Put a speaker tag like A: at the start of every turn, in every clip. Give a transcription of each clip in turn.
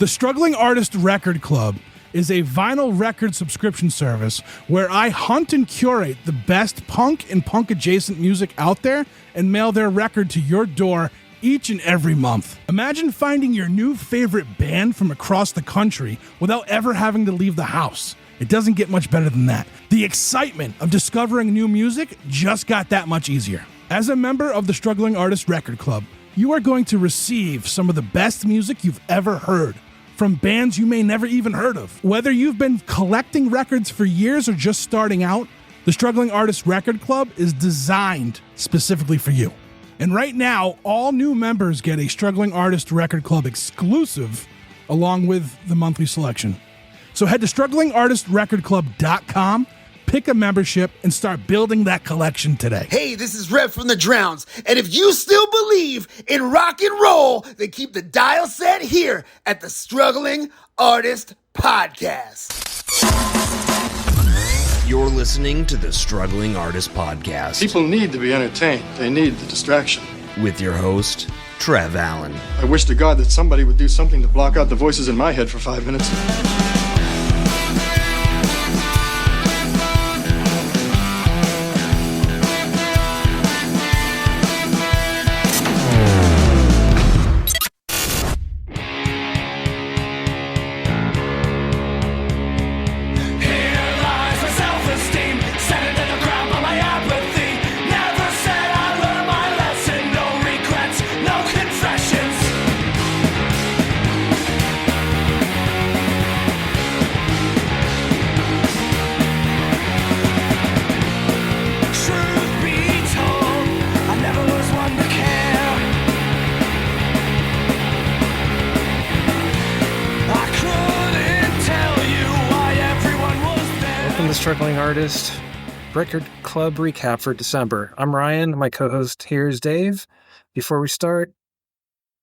A: The Struggling Artist Record Club is a vinyl record subscription service where I hunt and curate the best punk and punk-adjacent music out there and mail their record to your door each and every month. Imagine finding your new favorite band from across the country without ever having to leave the house. It doesn't get much better than that. The excitement of discovering new music just got that much easier. As a member of the Struggling Artist Record Club, you are going to receive some of the best music you've ever heard from bands you may never even heard of. Whether you've been collecting records for years or just starting out, the Struggling Artist Record Club is designed specifically for you. And right now, all new members get a Struggling Artist Record Club exclusive along with the monthly selection. So head to StrugglingArtistRecordClub.com, pick a membership, and start building that collection today.
B: Hey, this is Rev from the Drowns, and if you still believe in rock and roll, then keep the dial set here at the Struggling Artist Podcast.
C: You're listening to the Struggling Artist Podcast.
D: People need to be entertained. They need the distraction.
C: With your host, Trev Allen.
D: I wish to God that somebody would do something to block out the voices in my head for 5 minutes.
E: Struggling Artist Record Club recap for December. I'm Ryan. My co-host here is Dave. Before we start,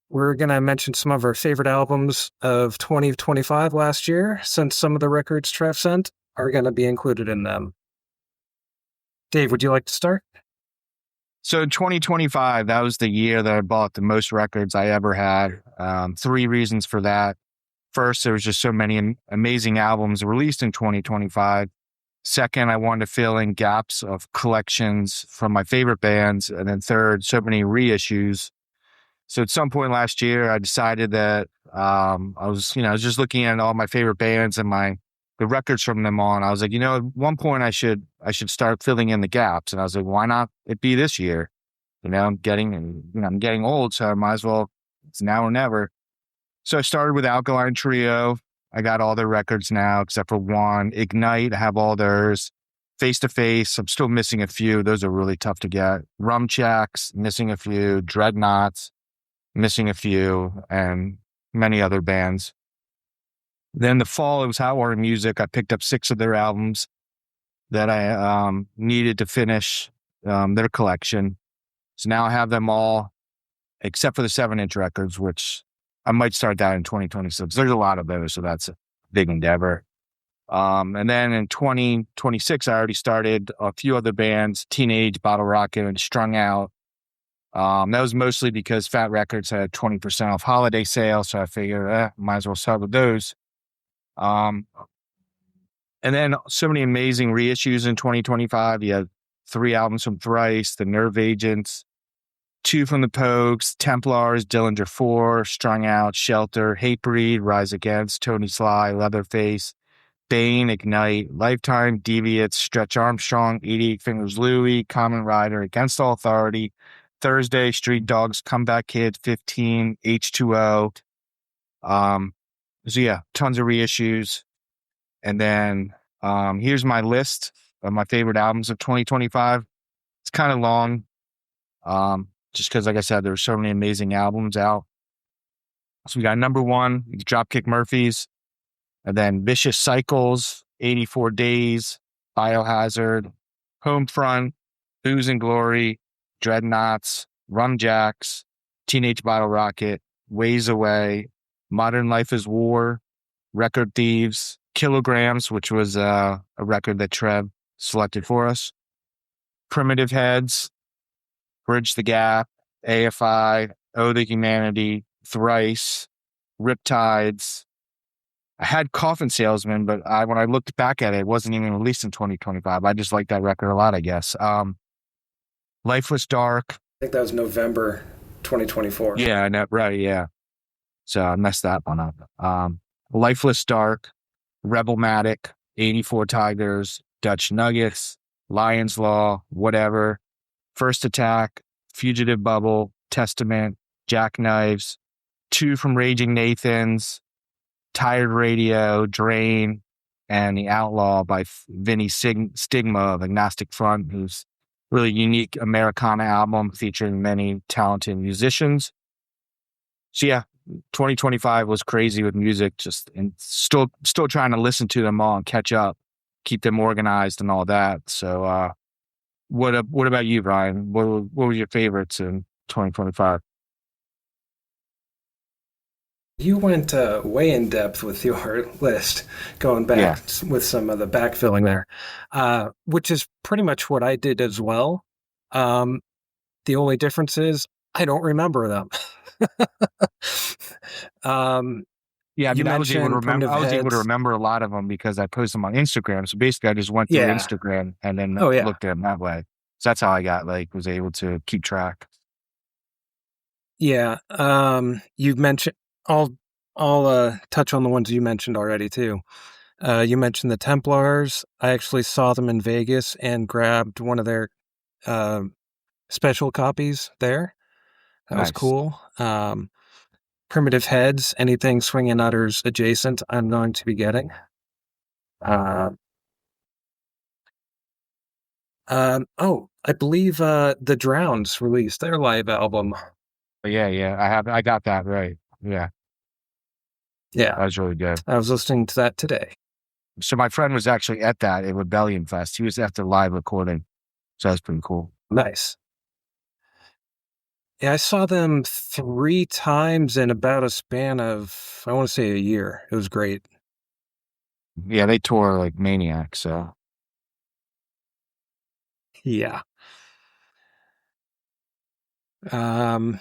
E: we're going to mention some of our favorite albums of 2025 last year, since some of the records Trev sent are going to be included in them. Dave, would you like to start?
F: So 2025, that was the year that I bought the most records I ever had. 3 reasons for that. First, there was just so many amazing albums released in 2025. Second, I wanted to fill in gaps of collections from my favorite bands. And then third, so many reissues. So at some point last year, I decided that I was just looking at all my favorite bands and the records from them on. I was like, at one point I should start filling in the gaps. And I was like, why not it be this year? I'm getting old, so I might as well. It's now or never. So I started with Alkaline Trio. I got all their records now, except for one. Ignite, I have all theirs. Face to Face, I'm still missing a few. Those are really tough to get. Rumjacks, missing a few. Dreadnoughts, missing a few. And many other bands. Then the fall, it was Hot Water Music. I picked up 6 of their albums that I needed to finish their collection. So now I have them all, except for the 7-inch records, which I might start that in 2026. There's a lot of those, so that's a big endeavor. And then in 2026, I already started a few other bands, Teenage, Bottle Rocket, and Strung Out. That was mostly because Fat Records had 20% off holiday sale, so I figured, might as well start with those. And then so many amazing reissues in 2025. You had 3 albums from Thrice, The Nerve Agents, 2 from the Pogues, Templars, Dillinger 4, Strung Out, Shelter, Hatebreed, Rise Against, Tony Sly, Leatherface, Bane, Ignite, Lifetime, Deviates, Stretch Armstrong, 88 Fingers Louie, Common Rider, Against All Authority, Thursday, Street Dogs, Comeback Kid, 15, H2O. So yeah, tons of reissues. And then here's my list of my favorite albums of 2025. It's kind of long. Just because, like I said, there were so many amazing albums out. So we got number 1, Dropkick Murphys, and then Vicious Cycles, 84 Days, Biohazard, Homefront, Booze and Glory, Dreadnoughts, Rumjacks, Teenage Bottle Rocket, Ways Away, Modern Life is War, Record Thieves, Kilograms, which was a record that Trev selected for us, Primitive Heads, Bridge the Gap, AFI, Oh the Humanity, Thrice, Riptides, I had Coffin Salesman, but when I looked back at it, it wasn't even released in 2025. I just like that record a lot, I guess. Lifeless Dark.
E: I think that was November 2024.
F: Yeah, I know, right, yeah. So I messed that one up. Lifeless Dark, Rebelmatic, 84 Tigers, Dutch Nuggets, Lion's Law, Whatever, First Attack, Fugitive Bubble, Testament, Jackknives, 2 from Raging Nathans, Tired Radio, Drain, and The Outlaw by Vinny Stigma of Agnostic Front, who's really unique Americana album featuring many talented musicians. So yeah, 2025 was crazy with music, and still trying to listen to them all and catch up, keep them organized and all that. So what about you, Brian? What were your favorites in 2025?
E: You went way in depth with your list, going back with some of the backfilling there, which is pretty much what I did as well. The only difference is I don't remember them.
F: Yeah, I mean, I was able to remember a lot of them because I posted them on Instagram. So basically, I just went through Instagram and then looked at them that way. So that's how I was able to keep track.
E: Yeah, you've mentioned. I'll touch on the ones you mentioned already too. You mentioned the Templars. I actually saw them in Vegas and grabbed one of their special copies there. That was cool. Primitive Heads, anything Swingin' Utters adjacent, I'm going to be getting. I believe the Drowns released their live album.
F: Yeah. I got that right. Yeah.
E: Yeah.
F: That was really good.
E: I was listening to that today.
F: So my friend was actually at Rebellion Fest. He was at the live recording. So that's pretty cool.
E: Nice. Yeah, I saw them 3 times in about a span of, I want to say, a year. It was great.
F: Yeah, they tour like maniacs, so.
E: Yeah. Yeah,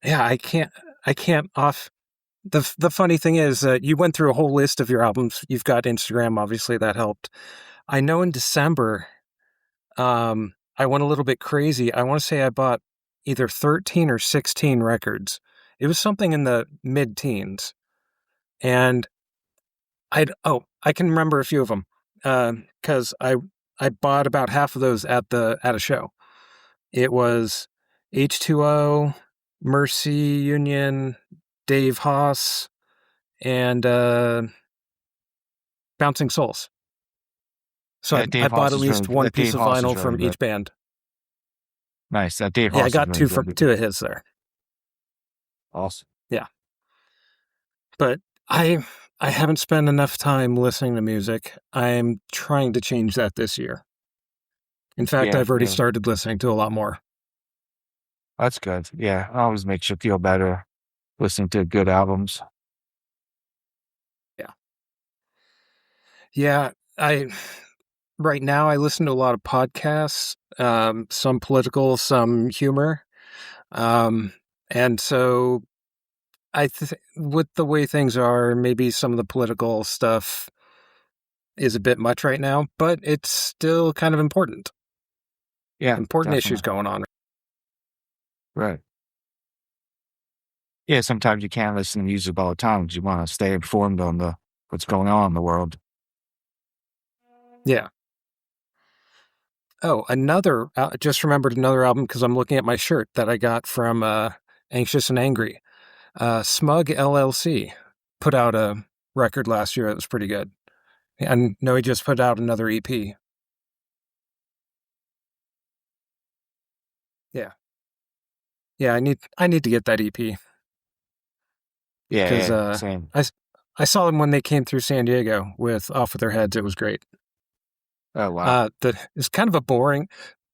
E: I can't off. The funny thing is that you went through a whole list of your albums. You've got Instagram, obviously that helped. I know in December, I went a little bit crazy. I want to say I bought either 13 or 16 records. It was something in the mid-teens. And I can remember a few of them because I bought about half of those at a show. It was H2O, Mercy Union, Dave Haas, and Bouncing Souls. So I bought at least one piece of vinyl from each band.
F: Nice. That Dave Haas.
E: Yeah, I got two of his there.
F: Awesome.
E: Yeah. But I haven't spent enough time listening to music. I'm trying to change that this year. In fact, I've already started listening to a lot more.
F: That's good. Yeah, it always makes you feel better listening to good albums.
E: Yeah. Yeah, right now I listen to a lot of podcasts, some political, some humor. And so with the way things are, maybe some of the political stuff is a bit much right now, but it's still kind of important.
F: Yeah.
E: Important issues going on.
F: Right. Yeah, sometimes you can't listen to music all the time because you want to stay informed on what's going on in the world.
E: Yeah. Oh, just remembered another album because I'm looking at my shirt that I got from Anxious and Angry. Smug LLC put out a record last year that was pretty good. And no, he just put out another EP. Yeah. Yeah, I need to get that EP.
F: Yeah, same.
E: I saw them when they came through San Diego with Off With Their Heads. It was great.
F: Oh, wow.
E: It's kind of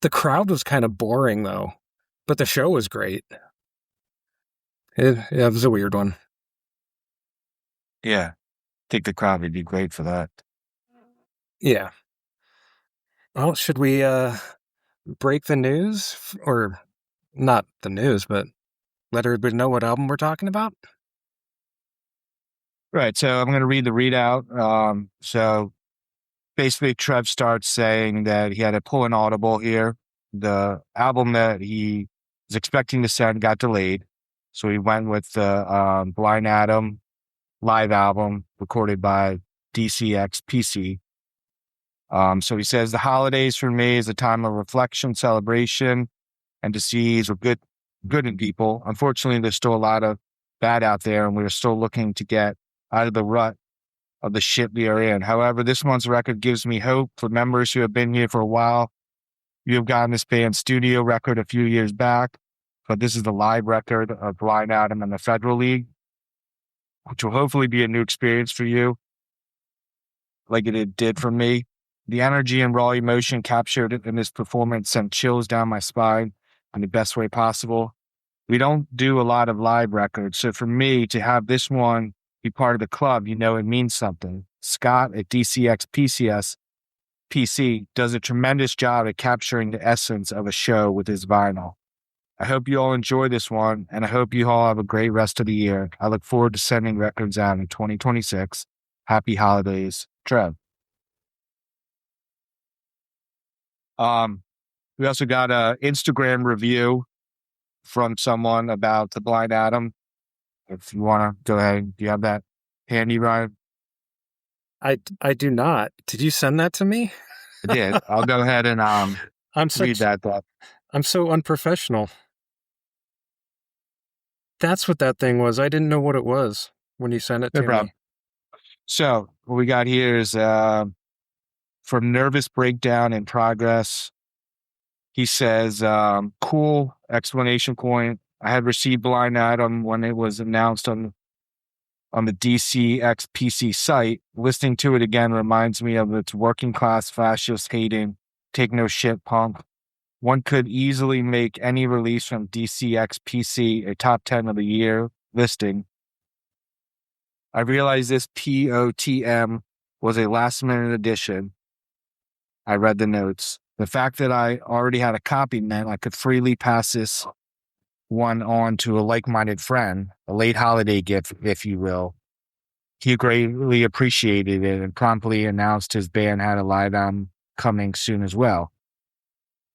E: the crowd was kind of boring though, but the show was great. It was a weird one.
F: Yeah. I think the crowd would be great for that.
E: Yeah. Well, should we break the news? Or not the news, but let everybody know what album we're talking about?
F: Right. So I'm going to read the readout. So basically, Trev starts saying that he had to pull an audible here. The album that he was expecting to send got delayed. So he went with the Blind Atom live album recorded by DCX PC. So he says the holidays for me is a time of reflection, celebration, and to seize good in people. Unfortunately, there's still a lot of bad out there, and we're still looking to get out of the rut of the shit we are in. However, this month's record gives me hope for members who have been here for a while. You have gotten this band's studio record a few years back, but this is the live record of Blind Atom and the Federal League, which will hopefully be a new experience for you, like it did for me. The energy and raw emotion captured in this performance sent chills down my spine in the best way possible. We don't do a lot of live records, so for me to have this one be part of the club, it means something. Scott at DCX PC does a tremendous job at capturing the essence of a show with his vinyl. I hope you all enjoy this one, and I hope you all have a great rest of the year. I look forward to sending records out in 2026. Happy holidays, Trev. We also got an Instagram review from someone about the Blind Atom. If you want to go ahead, do you have that handy, Ryan?
E: I do not. Did you send that to me?
F: I did. I'll go ahead and read that.
E: I'm so unprofessional. That's what that thing was. I didn't know what it was when you sent it to me.
F: So what we got here is from Nervous Breakdown in Progress. He says, cool, exclamation point. I had received Blind Atom when it was announced on the DCX PC site. Listening to it again reminds me of its working class fascist hating, take no shit punk. One could easily make any release from DCX PC a top 10 of the year listing. I realized this POTM was a last minute addition. I read the notes. The fact that I already had a copy meant I could freely pass this one on to a like-minded friend, a late holiday gift, if you will. He greatly appreciated it and promptly announced his band had a live album coming soon as well.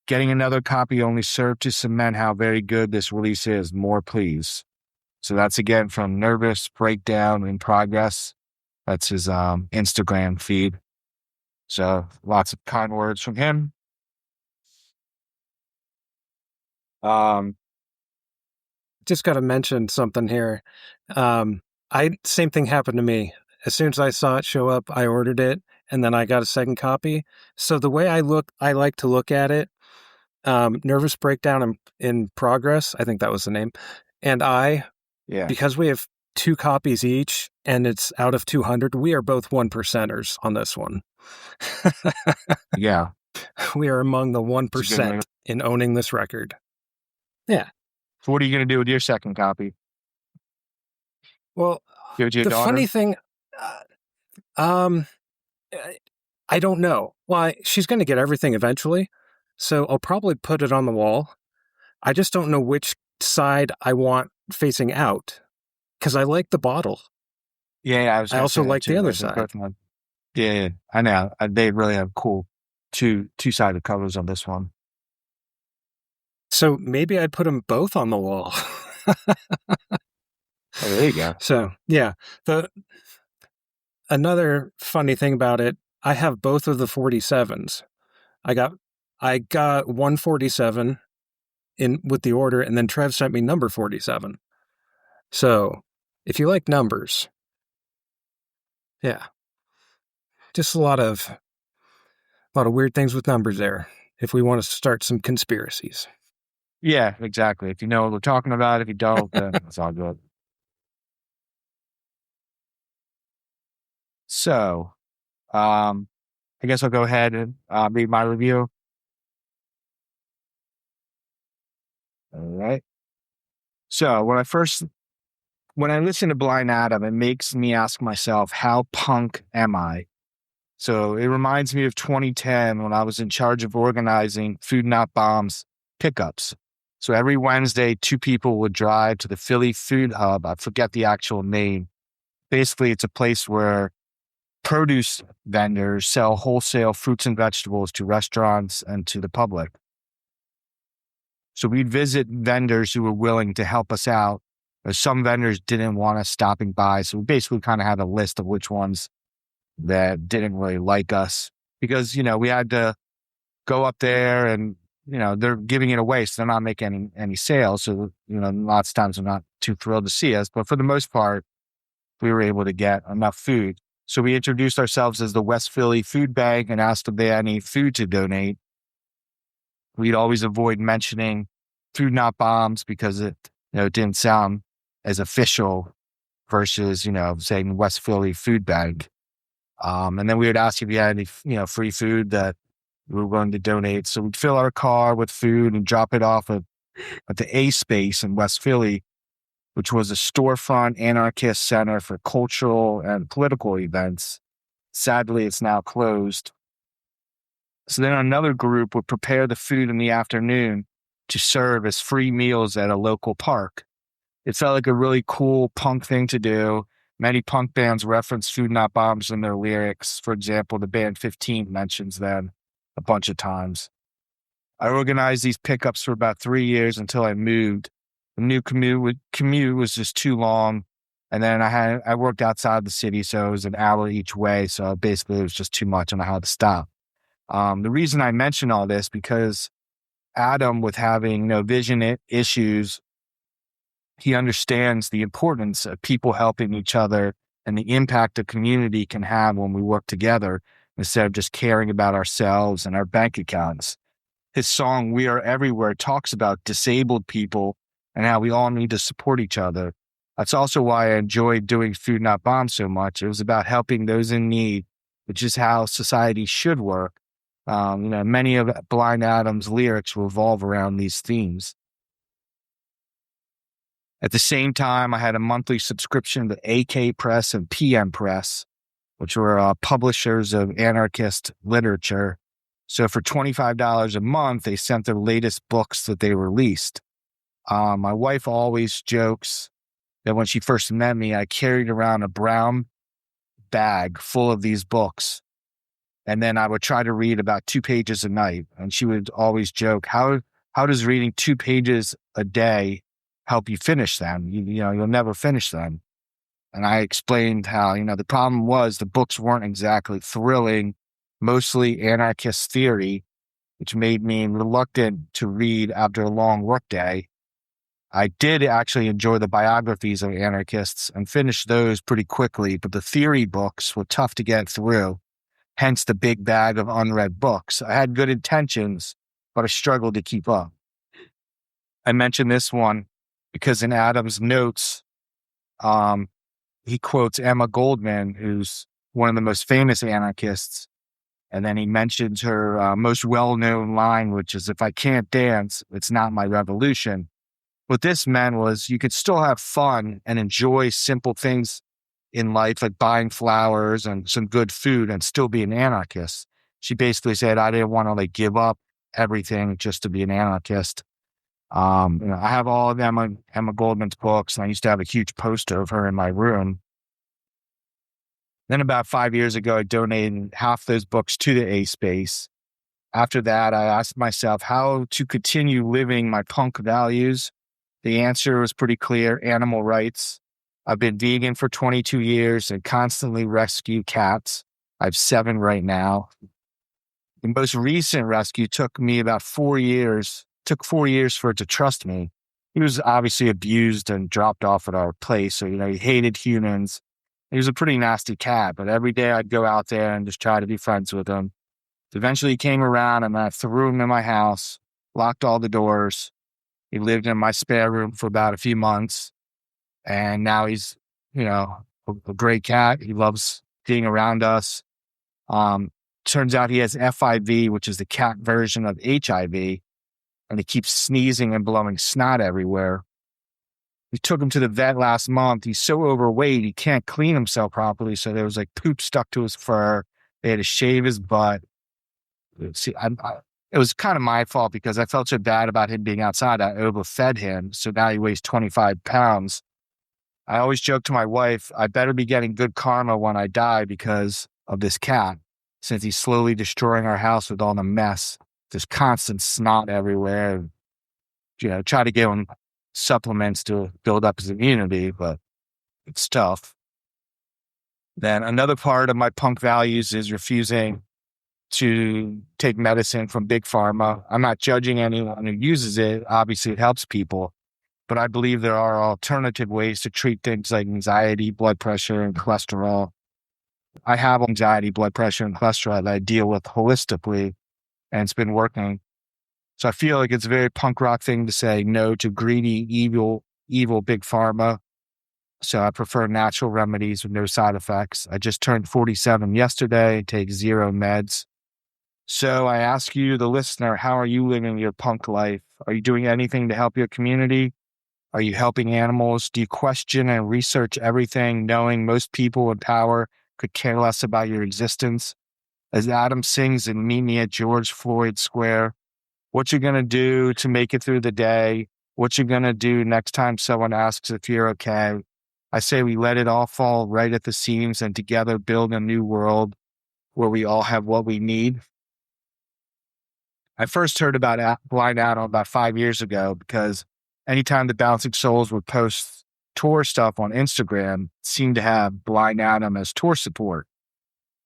F: Getting another copy only served to cement how very good this release is. More, please. So that's again from Nervous Breakdown in Progress. That's his Instagram feed. So lots of kind words from him.
E: Just got to mention something here. Same thing happened to me. As soon as I saw it show up, I ordered it, and then I got a second copy. So the way I like to look at it, Nervous Breakdown in Progress, I think that was the name, and because we have 2 copies each, and it's out of 200, we are both 1%ers on this one.
F: Yeah.
E: We are among the 1% in owning this record. Yeah.
F: So what are you going to do with your second copy?
E: Well,
F: give it to your daughter?
E: Funny thing, I don't know. Well, she's going to get everything eventually, so I'll probably put it on the wall. I just don't know which side I want facing out, because I like the bottle.
F: Yeah,
E: I also like the other side.
F: Yeah, I know. They really have cool two-sided covers on this one.
E: So maybe I'd put them both on the wall.
F: Oh, there you go.
E: So, yeah. Another funny thing about it, I have both of the 47s. I got 147 with the order, and then Trev sent me number 47. So, if you like numbers, yeah. Just a lot of weird things with numbers there, if we want to start some conspiracies.
F: Yeah, exactly. If you know what we're talking about, if you don't, then it's all good. So, I guess I'll go ahead and read my review. All right. So, when I listen to Blind Atom, it makes me ask myself, how punk am I? So, it reminds me of 2010 when I was in charge of organizing Food Not Bombs pickups. So, every Wednesday, 2 people would drive to the Philly Food Hub. I forget the actual name. Basically, it's a place where produce vendors sell wholesale fruits and vegetables to restaurants and to the public. So we'd visit vendors who were willing to help us out. Some vendors didn't want us stopping by. So we basically kind of had a list of which ones that didn't really like us because, we had to go up there and, they're giving it away. So they're not making any sales. So, lots of times they're not too thrilled to see us. But for the most part, we were able to get enough food. So we introduced ourselves as the West Philly Food Bank and asked if they had any food to donate. We'd always avoid mentioning Food Not Bombs because it didn't sound as official versus, saying West Philly Food Bank. And then we would ask if you had any, free food that we were willing to donate. So we'd fill our car with food and drop it off at the A Space in West Philly, which was a storefront anarchist center for cultural and political events. Sadly, it's now closed. So then another group would prepare the food in the afternoon to serve as free meals at a local park. It felt like a really cool punk thing to do. Many punk bands reference Food Not Bombs in their lyrics. For example, the band 15 mentions them a bunch of times. I organized these pickups for about 3 years until I moved. The new commute was just too long. And then I worked outside the city, so it was an hour each way. So basically it was just too much and I had to stop. The reason I mention all this because Adam, with having vision issues, he understands the importance of people helping each other and the impact a community can have when we work together instead of just caring about ourselves and our bank accounts. His song, We Are Everywhere, talks about disabled people and how we all need to support each other. That's also why I enjoyed doing Food Not Bombs so much. It was about helping those in need, which is how society should work. Many of Blind Adam's lyrics revolve around these themes. At the same time, I had a monthly subscription to AK Press and PM Press, which were publishers of anarchist literature. So for $25 a month, they sent their latest books that they released. My wife always jokes that when she first met me, I carried around a brown bag full of these books. And then I would try to read about 2 pages a night. And she would always joke, how does reading 2 pages a day help you finish them? You'll never finish them. And I explained how, the problem was the books weren't exactly thrilling, mostly anarchist theory, which made me reluctant to read after a long workday. I did actually enjoy the biographies of anarchists and finished those pretty quickly, but the theory books were tough to get through, hence the big bag of unread books. I had good intentions, but I struggled to keep up. I mentioned this one because in Adam's notes, he quotes Emma Goldman, who's one of the most famous anarchists. And then he mentions her most well-known line, which is, if I can't dance, it's not my revolution. What this meant was you could still have fun and enjoy simple things in life, like buying flowers and some good food and still be an anarchist. She basically said, I didn't want to give up everything just to be an anarchist. I have all of Emma Goldman's books, and I used to have a huge poster of her in my room. Then about 5 years ago, I donated half those books to the A Space. After that, I asked myself how to continue living my punk values. The answer was pretty clear: animal rights. I've been vegan for 22 years and constantly rescue cats. I have 7 right now. The most recent rescue took me about 4 years. Took 4 years for it to trust me. He was obviously abused and dropped off at our place. So, he hated humans. He was a pretty nasty cat, but every day I'd go out there and just try to be friends with him. Eventually he came around and I threw him in my house, locked all the doors. He lived in my spare room for about a few months. And now he's, a great cat. He loves being around us. Turns out he has FIV, which is the cat version of HIV. And he keeps sneezing and blowing snot everywhere. We took him to the vet last month. He's so overweight, he can't clean himself properly. So there was poop stuck to his fur. They had to shave his butt. See, it was kind of my fault because I felt so bad about him being outside. I overfed him. So now he weighs 25 pounds. I always joke to my wife, I better be getting good karma when I die because of this cat, since he's slowly destroying our house with all the mess. There's constant snot everywhere. Try to give him supplements to build up his immunity, but it's tough. Then another part of my punk values is refusing to take medicine from Big Pharma. I'm not judging anyone who uses it. Obviously, it helps people. But I believe there are alternative ways to treat things like anxiety, blood pressure, and cholesterol. I have anxiety, blood pressure, and cholesterol that I deal with holistically, and it's been working. So I feel like it's a very punk rock thing to say no to greedy, evil Big Pharma. So I prefer natural remedies with no side effects. I just turned 47 yesterday, take 0 meds. So I ask you, the listener, how are you living your punk life? Are you doing anything to help your community? Are you helping animals? Do you question and research everything, knowing most people in power could care less about your existence? As Adam sings in Meet Me at George Floyd Square, what you going to do to make it through the day? What you going to do next time someone asks if you're okay? I say we let it all fall right at the seams and together build a new world where we all have what we need. I first heard about Blind Adam about 5 years ago because anytime the Bouncing Souls would post tour stuff on Instagram, it seemed to have Blind Adam as tour support.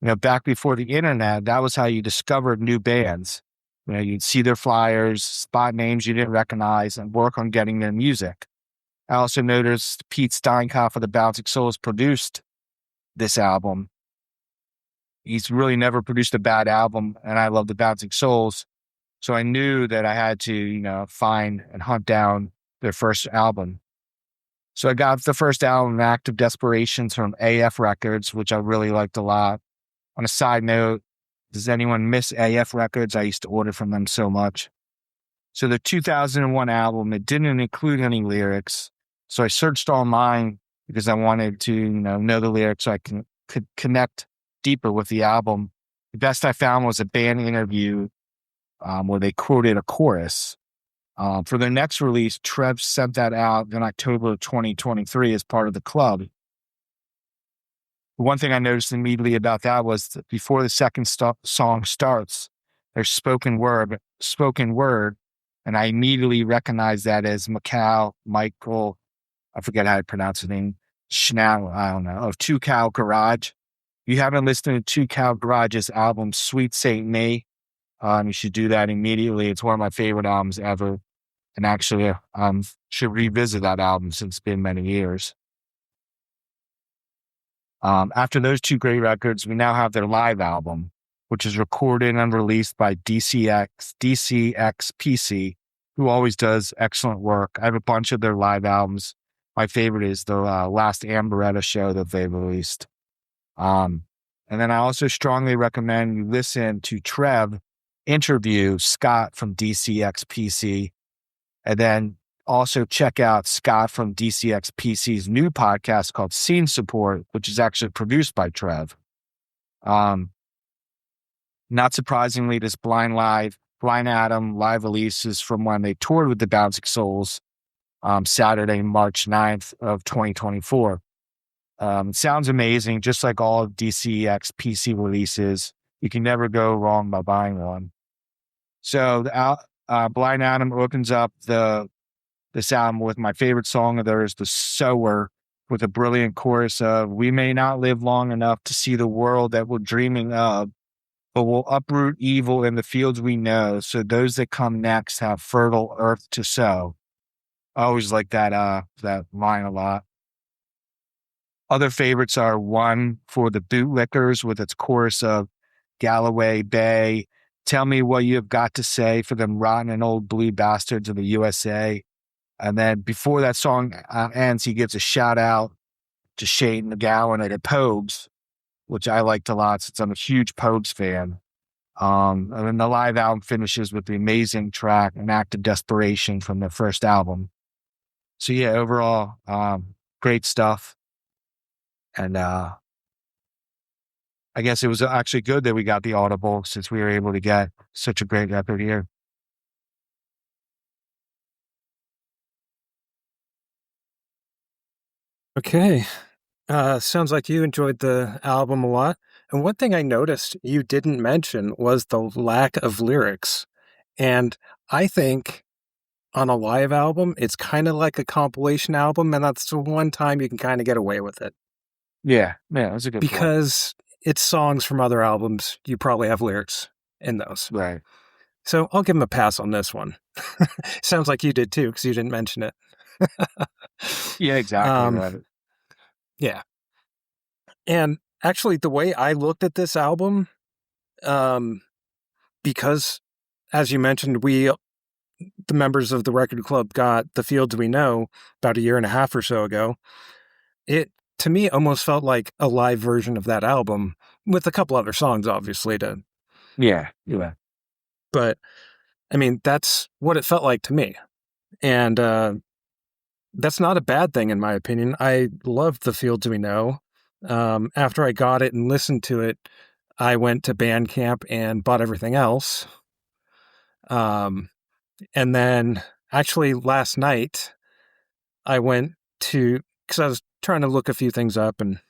F: Back before the internet, that was how you discovered new bands. You'd see their flyers, spot names you didn't recognize, and work on getting their music. I also noticed Pete Steinkopf of the Bouncing Souls produced this album. He's really never produced a bad album, and I love the Bouncing Souls. So I knew that I had to, find and hunt down their first album. So I got the first album, Act of Desperation, from AF Records, which I really liked a lot. On a side note, does anyone miss AF Records? I used to order from them so much. So the 2001 album, it didn't include any lyrics. So I searched online because I wanted to, know the lyrics so I could connect deeper with the album. The best I found was a band interview where they quoted a chorus. For their next release, Trev sent that out in October of 2023 as part of the club. One thing I noticed immediately about that was that before the second song starts, there's spoken word, and I immediately recognized that as Michael, I forget how to pronounce his name, Schnau, I don't know, of Two Cow Garage. If you haven't listened to Two Cow Garage's album, Sweet Saint Me, you should do that immediately. It's one of my favorite albums ever. And actually, should revisit that album since it's been many years. After those two great records, we now have their live album, which is recorded and released by DCXPC, who always does excellent work. I have a bunch of their live albums. My favorite is the last Amberetta show that they released. And then I also strongly recommend you listen to Trev interview Scott from DCXPC, and then also check out Scott from DCXPC's new podcast called Scene Support, which is actually produced by Trev. Not surprisingly, this Blind Adam live release is from when they toured with the Bouncing Souls, Saturday, March 9th of 2024. It sounds amazing, just like all of DCXPC releases. You can never go wrong by buying one. So Blind Adam opens up this album with my favorite song of theirs, The Sower, with a brilliant chorus of, "We may not live long enough to see the world that we're dreaming of, but we'll uproot evil in the fields we know, so those that come next have fertile earth to sow." I always like that line a lot. Other favorites are One for the Bootlickers with its chorus of Galloway Bay, "Tell me what you have got to say for them rotten and old blue bastards of the USA." And then before that song ends, he gives a shout out to Shane McGowan at Pogues, which I liked a lot since I'm a huge Pogues fan. And then the live album finishes with the amazing track, An Act of Desperation, from their first album. So yeah, overall, great stuff. And I guess it was actually good that we got the Audible since we were able to get such a great record here.
E: Okay. Sounds like you enjoyed the album a lot. And one thing I noticed you didn't mention was the lack of lyrics. And I think on a live album, it's kind of like a compilation album, and that's the one time you can kind of get away with it.
F: Yeah, that's a good point.
E: Because it's songs from other albums, you probably have lyrics in those.
F: Right.
E: So I'll give him a pass on this one. Sounds like you did too, because you didn't mention it.
F: Yeah, exactly. Right.
E: Yeah. And actually, the way I looked at this album, because as you mentioned, the members of the record club got The Fields We Know about a year and a half or so ago. It, to me, almost felt like a live version of that album with a couple other songs, obviously,
F: Yeah.
E: but I mean, that's what it felt like to me. And that's not a bad thing, in my opinion. I loved The Fields We Know. After I got it and listened to it, I went to Bandcamp and bought everything else. And then actually last night, I went to, because I was trying to look a few things up and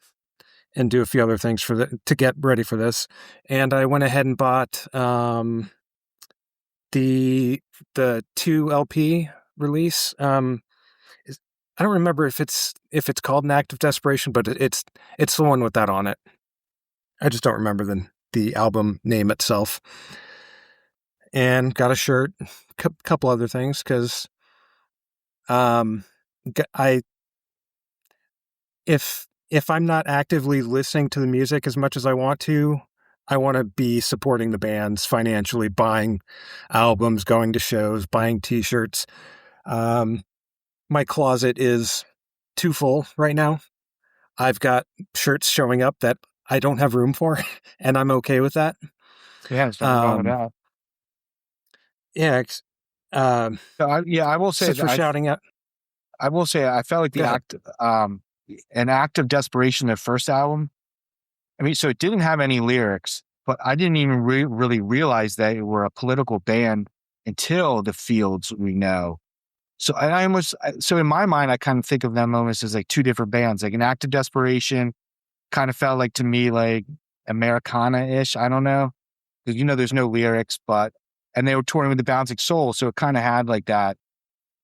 E: do a few other things to get ready for this. And I went ahead and bought the 2 LP release. I don't remember if it's called An Act of Desperation, but it's the one with that on it. I just don't remember the album name itself. And got a shirt, couple other things, because if I'm not actively listening to the music as much as I want to be supporting the bands financially, buying albums, going to shows, buying T-shirts. My closet is too full right now. I've got shirts showing up that I don't have room for, and I'm okay with that.
F: Yeah, it's not wrong with that.
E: Yeah.
F: I will say
E: since we're shouting out.
F: I will say I felt like the An Act of Desperation, their first album. I mean, so it didn't have any lyrics, but I didn't even really realize they were a political band until The Fields We Know. So so in my mind, I kind of think of them almost as like two different bands. Like An Act of Desperation kind of felt like to me like Americana-ish. I don't know, because there's no lyrics, and they were touring with the Bouncing Soul, so it kind of had like that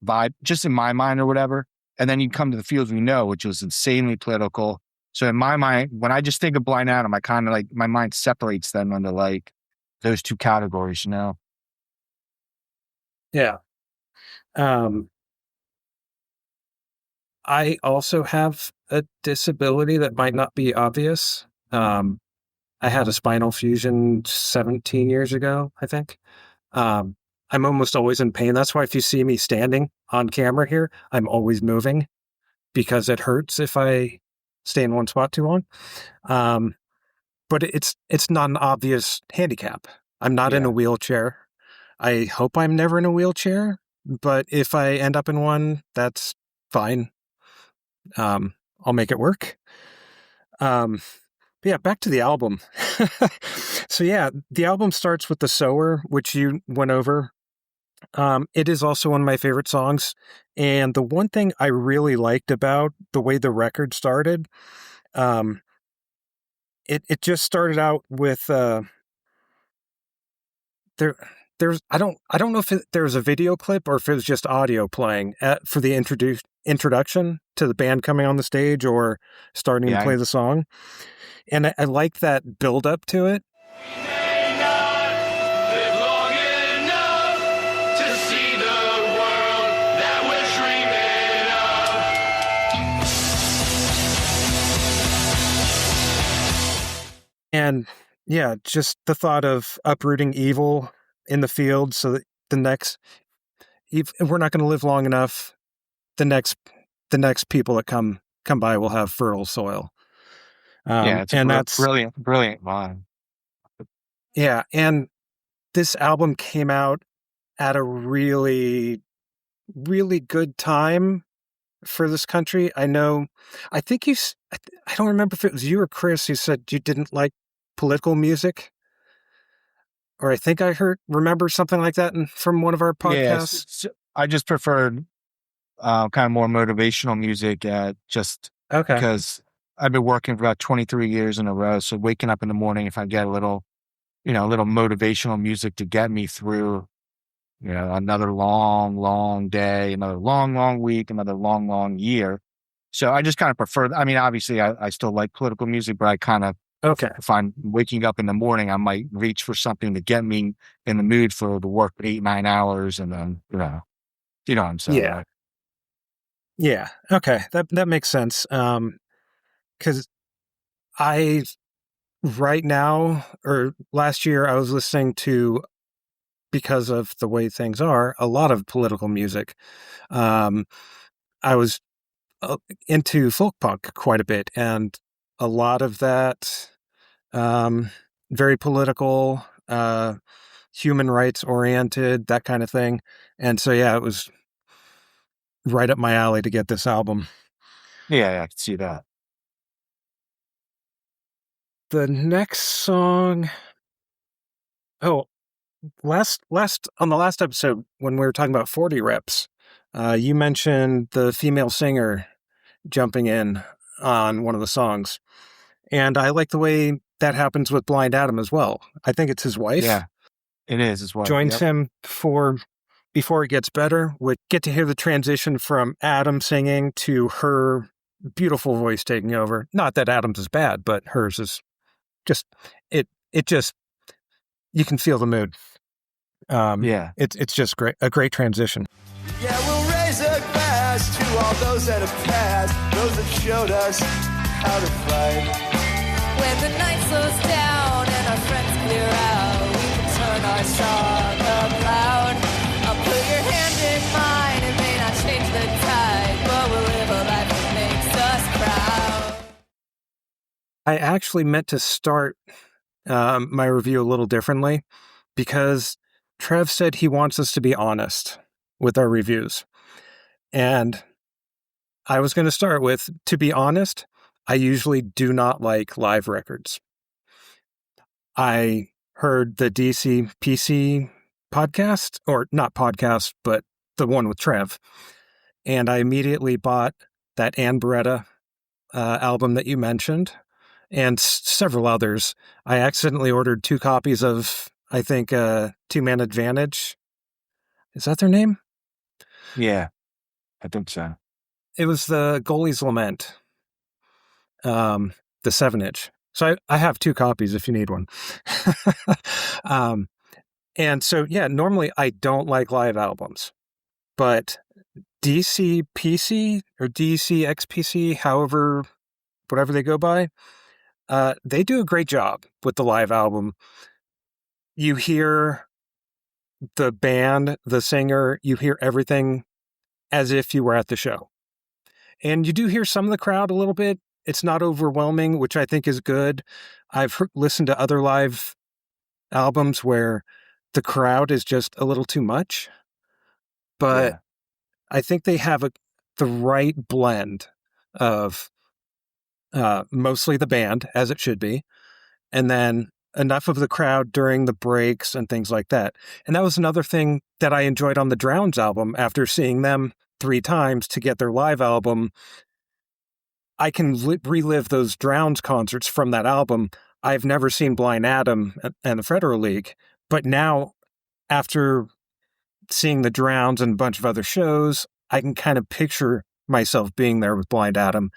F: vibe, just in my mind or whatever. And then you come to The Fields We Know, which was insanely political. So in my mind, when I just think of Blind Adam, I kind of like my mind separates them into like those two categories.
E: Yeah. I also have a disability that might not be obvious. I had a spinal fusion 17 years ago, I think. I'm almost always in pain. That's why if you see me standing on camera here, I'm always moving, because it hurts if I stay in one spot too long. But it's not an obvious handicap. I'm not in a wheelchair. I hope I'm never in a wheelchair, but if I end up in one, that's fine. I'll make it work. But yeah, back to the album. So yeah, the album starts with The Sower, which you went over. It is also one of my favorite songs. And the one thing I really liked about the way the record started, it just started out with I don't know if there was a video clip or if it was just audio playing for the introduction to the band coming on the stage or starting to play the song. And I like that build up to it. And yeah, just the thought of uprooting evil in the field so that if we're not going to live long enough, the next people that come by will have fertile soil.
F: It's that's brilliant line.
E: Yeah, and this album came out at a really, really good time for this country. I don't remember if it was you or Chris who said you didn't like political music, or I think I remember something like that from one of our podcasts.
F: I just preferred kind of more motivational music, just
E: Okay.
F: because I've been working for about 23 years in a row. So waking up in the morning, if I get a little motivational music to get me through, another long, long day, another long, long week, another long, long year. So I just kind of prefer, I mean, obviously I still like political music, but I kind of,
E: Okay.
F: if I'm waking up in the morning, I might reach for something to get me in the mood for the work 8-9 hours. And then, you know what I'm saying?
E: Yeah.
F: Right?
E: Yeah. Okay. That makes sense. 'Cause I right now or last year I was listening to, because of the way things are, a lot of political music. I was into folk punk quite a bit, and a lot of that very political, human rights oriented, that kind of thing. And so yeah, it was right up my alley to get this album.
F: Yeah, I can see that.
E: The next song, oh, last on the last episode when we were talking about 40 reps, you mentioned the female singer jumping in on one of the songs. And I like the way that happens with Blind Adam as well. I think it's his wife.
F: Yeah, it is as well.
E: Joins
F: Yep.
E: him before it gets better. We get to hear the transition from Adam singing to her beautiful voice taking over. Not that Adam's is bad, but hers is just it just, you can feel the mood.
F: Yeah.
E: It's just a great transition.
G: Yeah, we'll raise a glass to all those that have passed, those that showed us how to fight.
H: When the night slows down and our friends clear out, we can turn our song up loud. I'll put your hand in mine, it may not change the tide, but we'll live a life that makes us proud.
E: I actually meant to start my review a little differently because Trev said he wants us to be honest with our reviews. And I was going to start with, to be honest, I usually do not like live records. I heard the DC PC podcast, or not podcast, but the one with Trev. And I immediately bought that Ann Beretta album that you mentioned and several others. I accidentally ordered 2 copies of, I think, Two Man Advantage. Is that their name?
F: Yeah, I think so.
E: It was the Goalie's Lament, the 7-inch. So I have 2 copies if you need one. And so, yeah, normally I don't like live albums, but DC PC or DC XPC, whatever they go by, they do a great job with the live album. You hear the band, the singer, you hear everything as if you were at the show. And you do hear some of the crowd a little bit. It's not overwhelming, which I think is good. I've listened to other live albums where the crowd is just a little too much. But
F: Yeah.
E: I think they have the right blend of mostly the band, as it should be, and then enough of the crowd during the breaks and things like that. And that was another thing that I enjoyed on the Drowns album. After seeing them 3 times to get their live album, I can relive those Drowns concerts from that album. I've never seen Blind Adam and the Federal League, but now, after seeing the Drowns and a bunch of other shows, I can kind of picture myself being there with Blind Adam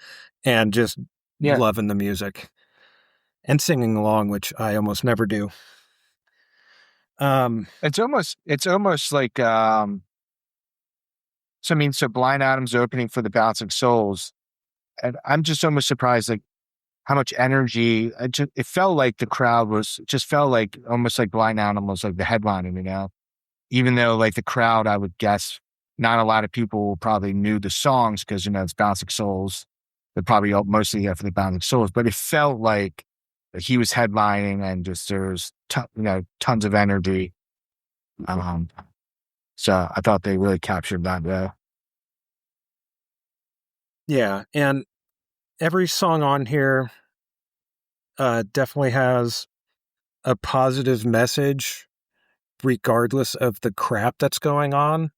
E: and just loving the music and singing along, which I almost never do.
F: It's almost like so Blind Adam's opening for the Bouncing Souls, and I'm just almost surprised like how much energy it felt like the crowd felt like almost like Blind Adam was like the headliner, even though like the crowd, I would guess not a lot of people probably knew the songs because it's Bouncing Souls. They're probably mostly here for the Bouncing Souls, but it felt like he was headlining and just there's tons of energy. So I thought they really captured that there.
E: Yeah, and every song on here definitely has a positive message, regardless of the crap that's going on.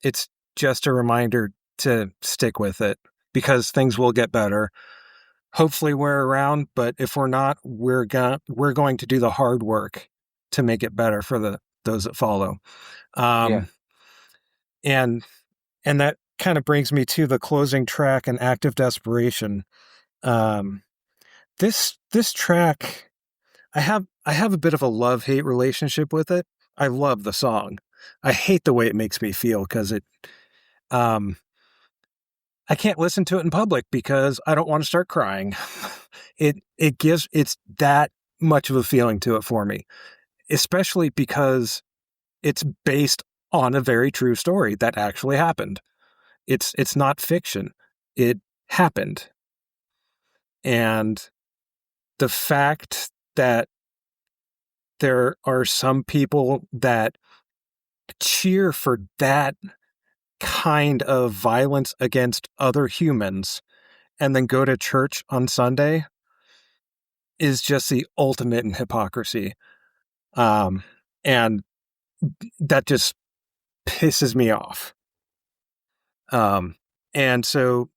E: It's just a reminder to stick with it because things will get better. Hopefully we're around, but if we're not, we're going to do the hard work to make it better for those that follow. And that kind of brings me to the closing track, An Act of Desperation. This track, I have a bit of a love-hate relationship with it. I love the song. I hate the way it makes me feel because I can't listen to it in public because I don't want to start crying. It's that much of a feeling to it for me, especially because it's based on a very true story that actually happened. It's not fiction. It happened. And the fact that there are some people that cheer for that kind of violence against other humans and then go to church on Sunday is just the ultimate in hypocrisy. And that just pisses me off. And so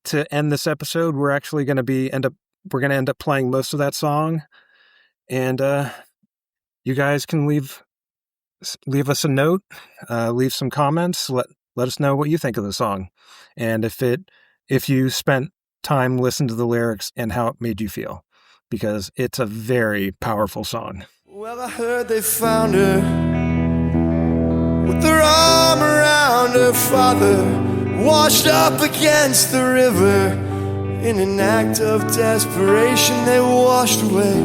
E: to end this episode, we're actually going to end up playing most of that song, and you guys can leave us a note, leave some comments, let us know what you think of the song, and if you spent time listening to the lyrics and how it made you feel, because it's a very powerful song.
G: Well, I heard they found her with their arm around her father, washed up against the river. In an act of desperation, they washed away.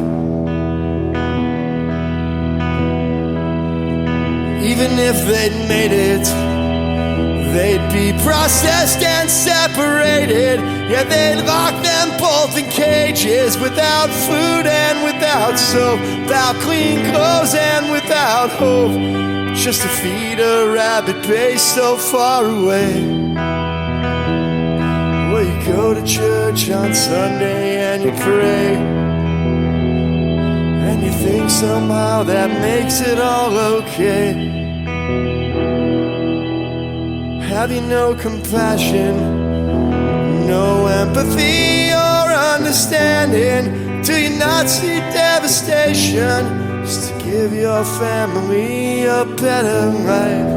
G: Even if they'd made it, they'd be processed and separated. Yeah, they'd lock them both in cages, without food and without soap, without clean clothes and without hope, just to feed a rabid beast so far away. Well, you go to church on Sunday and you pray, and you think somehow that makes it all okay. Have you no compassion, no empathy or understanding? Do you not see devastation just to give your family a better life?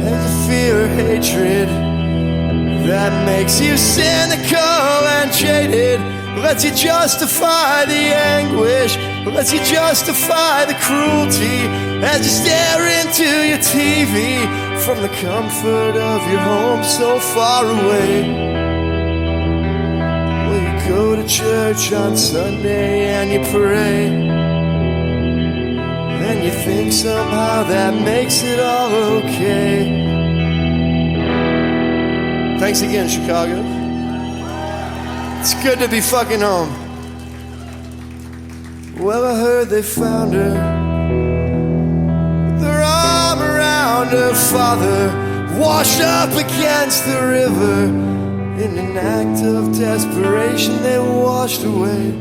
G: And you fear hatred that makes you cynical and jaded, lets you justify the anguish, lets you justify the cruelty as you stare into your TV from the comfort of your home so far away. Well, you go to church on Sunday and you pray, and you think somehow that makes it all okay. Thanks again, Chicago. It's good to be fucking home. Well, I heard they found her with their arm around her father, washed up against the river. In an act of desperation, they washed away.